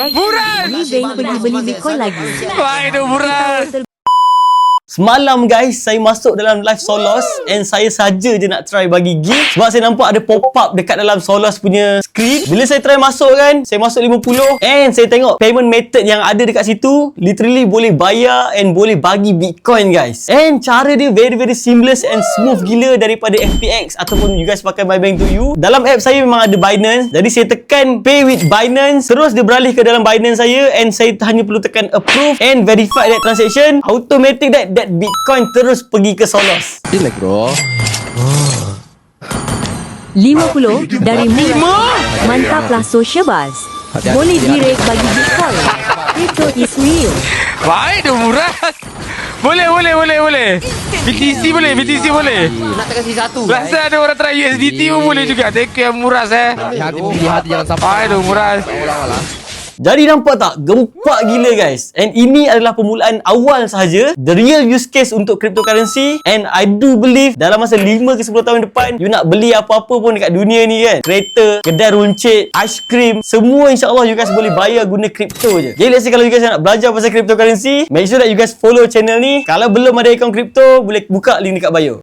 Buran! Ni bank pergi beli Bitcoin lagi. Baik tu Buran. Semalam guys, saya masuk dalam live Solos and saya saja je nak try bagi gift sebab saya nampak ada pop-up dekat dalam Solos punya screen. Bila saya try masuk kan, saya masuk 50 and saya tengok payment method yang ada dekat situ literally boleh bayar and boleh bagi Bitcoin guys. And cara dia very seamless and smooth gila daripada FPX ataupun you guys pakai My Bank to You. Dalam app saya memang ada Binance, jadi saya tekan pay with Binance, terus dia beralih ke dalam Binance saya and saya hanya perlu tekan approve and verify that transaction. Automatic that Bitcoin terus pergi ke Solos. Relax bro. 50 dari Murad. Mantaplah social buzz. Boleh direct bagi Bitcoin. Crypto is real. Baik tu Buran. Boleh. BTC boleh. Nak tekan satu. Rasa ada orang try USDT pun boleh juga. Thank you Muraz Hati pilih hati jangan sampai. Baik tu Muraz. Jadi nampak tak? Gempak gila guys. And ini adalah permulaan awal sahaja. The real use case untuk cryptocurrency. And I do believe dalam masa 5 ke 10 tahun depan, you nak beli apa-apa pun dekat dunia ni kan, kereta, kedai runcit, aiskrim, semua insyaAllah you guys boleh bayar guna crypto je. Jadi let's say kalau you guys nak belajar pasal cryptocurrency, make sure that you guys follow channel ni. Kalau belum ada akaun crypto, boleh buka link dekat bio.